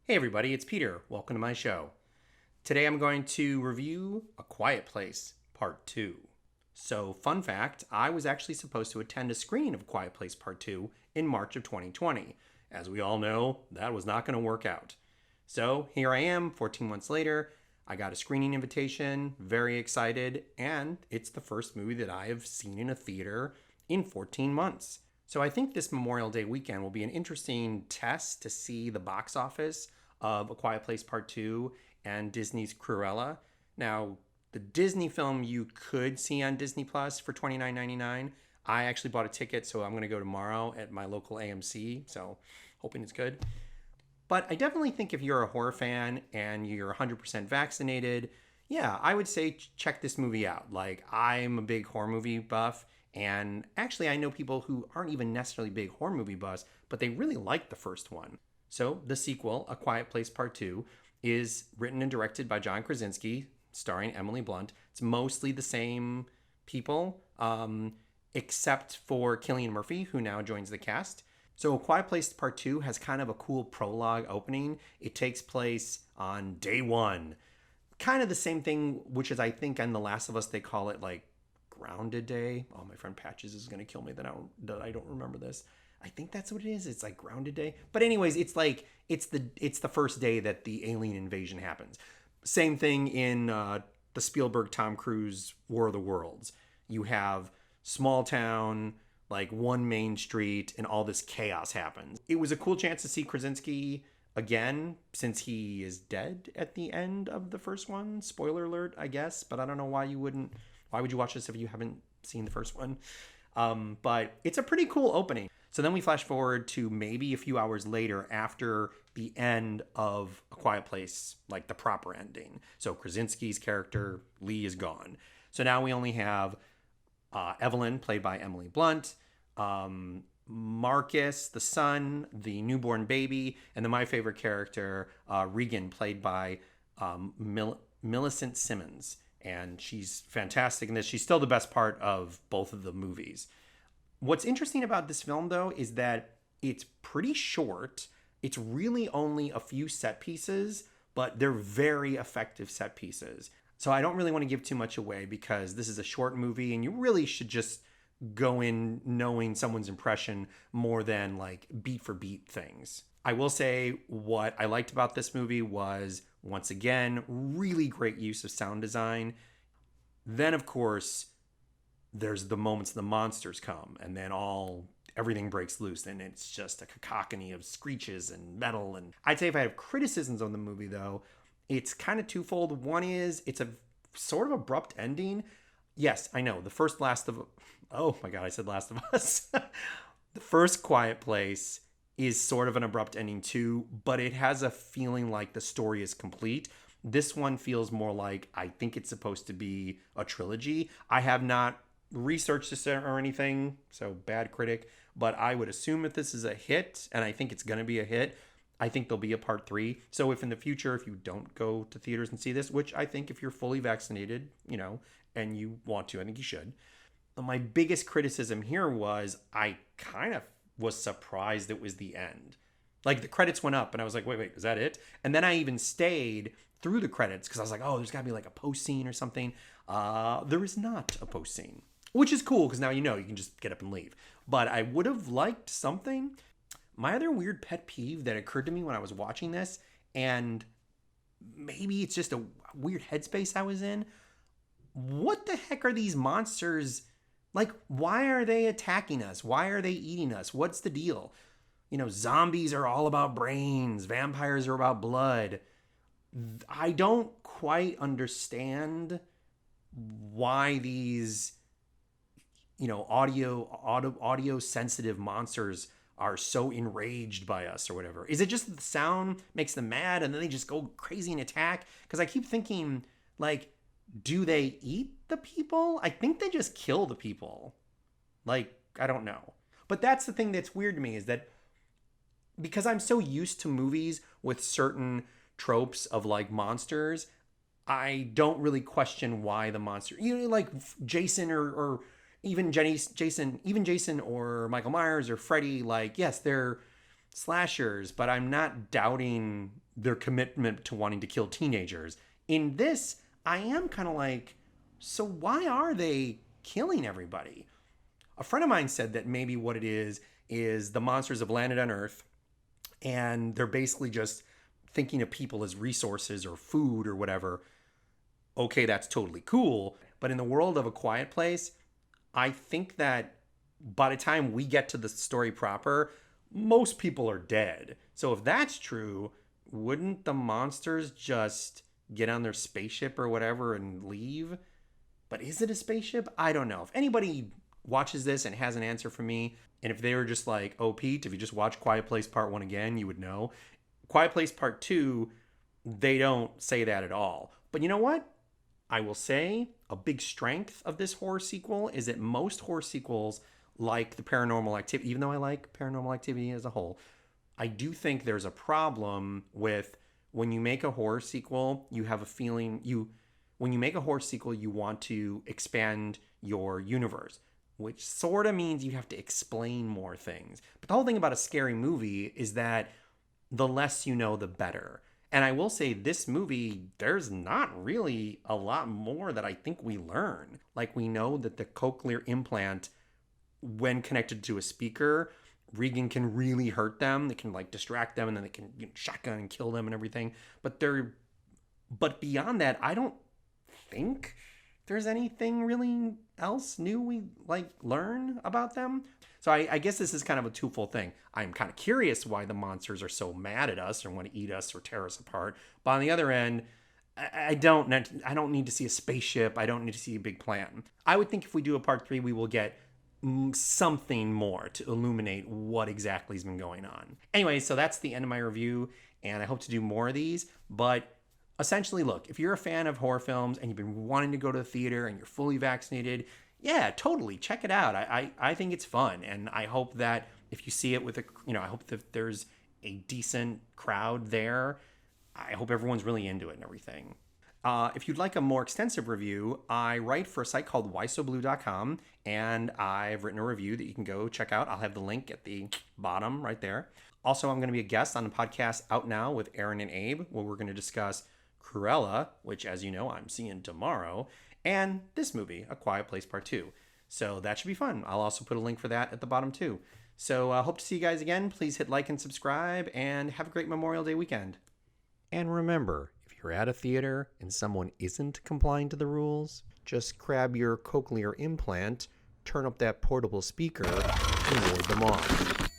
Hey everybody, it's Peter. Welcome to my show. Today I'm going to review A Quiet Place Part 2. So, fun fact, I was actually supposed to attend a screening of A Quiet Place Part 2 in March of 2020. As we all know, that was not going to work out. So, here I am, 14 months later. I got a screening invitation, very excited, and it's the first movie that I have seen in a theater in 14 months. So I think this Memorial Day weekend will be an interesting test to see the box office of A Quiet Place Part 2 and Disney's Cruella. Now, the Disney film you could see on Disney Plus for $29.99. I actually bought a ticket, so I'm going to go tomorrow at my local AMC, so hoping it's good. But I definitely think if you're a horror fan and you're 100% vaccinated, yeah, I would say check this movie out. Like, I'm a big horror movie buff, and actually, I know people who aren't even necessarily big horror movie buffs, but they really like the first one. So, the sequel, A Quiet Place Part 2, is written and directed by John Krasinski, starring Emily Blunt. It's mostly the same people, except for Cillian Murphy, who now joins the cast. So, A Quiet Place Part 2 has kind of a cool prologue opening. It takes place on day one. Kind of the same thing, which is, I think, on The Last of Us, they call it like Grounded Day. Oh, my friend Patches is going to kill me that I don't remember this. I think that's what it is. It's like Grounded Day. But anyways, it's like it's the first day that the alien invasion happens. Same thing in the Spielberg Tom Cruise War of the Worlds. You have small town, like one main street, and all this chaos happens. It was a cool chance to see Krasinski again, since he is dead at the end of the first one. Spoiler alert, I guess, but I don't know why you wouldn't. Why would you watch this if you haven't seen the first one? But it's a pretty cool opening. So then we flash forward to maybe a few hours later after the end of A Quiet Place, like the proper ending. So Krasinski's character, Lee, is gone. So now we only have Evelyn, played by Emily Blunt, Marcus, the son, the newborn baby, and then my favorite character, Regan, played by Millicent Simmons. And she's fantastic in this. She's still the best part of both of the movies. What's interesting about this film, though, is that it's pretty short. It's really only a few set pieces, but they're very effective set pieces. So I don't really want to give too much away because this is a short movie and you really should just go in knowing someone's impression more than like beat for beat things. I will say what I liked about this movie was, once again, really great use of sound design. Then, of course, there's the moments the monsters come and then everything breaks loose and it's just a cacophony of screeches and metal. And I'd say if I have criticisms on the movie, though, it's kind of twofold. One is it's a sort of abrupt ending. Yes, I know. Oh my God, I said Last of Us. The first Quiet Place is sort of an abrupt ending too, but it has a feeling like the story is complete. This one feels more like I think it's supposed to be a trilogy. I have not researched this or anything, so bad critic, but I would assume if this is a hit, and I think it's going to be a hit, I think there'll be a part 3. So if in the future, if you don't go to theaters and see this, which I think if you're fully vaccinated, and you want to, I think you should. My biggest criticism here was I kind of was surprised it was the end. Like the credits went up and I was like, wait, is that it? And then I even stayed through the credits because I was like, oh, there's got to be like a post scene or something. There is not a post scene, which is cool because now you can just get up and leave. But I would have liked something. My other weird pet peeve that occurred to me when I was watching this, and maybe it's just a weird headspace I was in. What the heck are these monsters? Like, why are they attacking us? Why are they eating us? What's the deal? Zombies are all about brains. Vampires are about blood. I don't quite understand why these, audio sensitive monsters are so enraged by us or whatever. Is it just that the sound makes them mad and then they just go crazy and attack? Because I keep thinking, like, do they eat the people? I think they just kill the people. Like, I don't know. But that's the thing that's weird to me, is that because I'm so used to movies with certain tropes of like monsters, I don't really question why the monster, like Jason or even Jason or Michael Myers or Freddy, like, yes, they're slashers, but I'm not doubting their commitment to wanting to kill teenagers. In this, I am kind of like, so why are they killing everybody? A friend of mine said that maybe what it is the monsters have landed on Earth and they're basically just thinking of people as resources or food or whatever. Okay, that's totally cool. But in the world of A Quiet Place, I think that by the time we get to the story proper, most people are dead. So if that's true, wouldn't the monsters just get on their spaceship or whatever and leave? But is it a spaceship? I don't know. If anybody watches this and has an answer for me, and if they were just like, oh, Pete, if you just watch Quiet Place Part 1 again, you would know. Quiet Place Part 2, they don't say that at all. But you know what? I will say a big strength of this horror sequel is that most horror sequels, like the Paranormal Activity, even though I like Paranormal Activity as a whole, I do think there's a problem with when you make a horror sequel, you have a feeling when you make a horror sequel, you want to expand your universe, which sort of means you have to explain more things. But the whole thing about a scary movie is that the less you know, the better. And I will say this movie, there's not really a lot more that I think we learn. Like, we know that the cochlear implant, when connected to a speaker, Regan can really hurt them. They can like distract them and then they can shotgun and kill them and everything. But beyond that, I don't think there's anything really else new we like learn about them. So I guess this is kind of a twofold thing. I'm kind of curious why the monsters are so mad at us or want to eat us or tear us apart. But on the other end, I don't need to see a spaceship. I don't need to see a big plan. I would think if we do a part 3, we will get something more to illuminate what exactly has been going on. Anyway, so that's the end of my review, and I hope to do more of these. But essentially, look, if you're a fan of horror films and you've been wanting to go to the theater and you're fully vaccinated, yeah, totally, check it out. I think it's fun, and I hope that if you see it with I hope that there's a decent crowd there. I hope everyone's really into it and everything. If you'd like a more extensive review, I write for a site called whysoblu.com, and I've written a review that you can go check out. I'll have the link at the bottom right there. Also, I'm going to be a guest on the podcast Out Now with Aaron and Abe, where we're going to discuss Cruella, which, as you know, I'm seeing tomorrow, and this movie, A Quiet Place Part 2. So that should be fun. I'll also put a link for that at the bottom too. So I hope to see you guys again. Please hit like and subscribe, and have a great Memorial Day weekend. And remember, if you're at a theater and someone isn't complying to the rules, just grab your cochlear implant, turn up that portable speaker, and ward them off.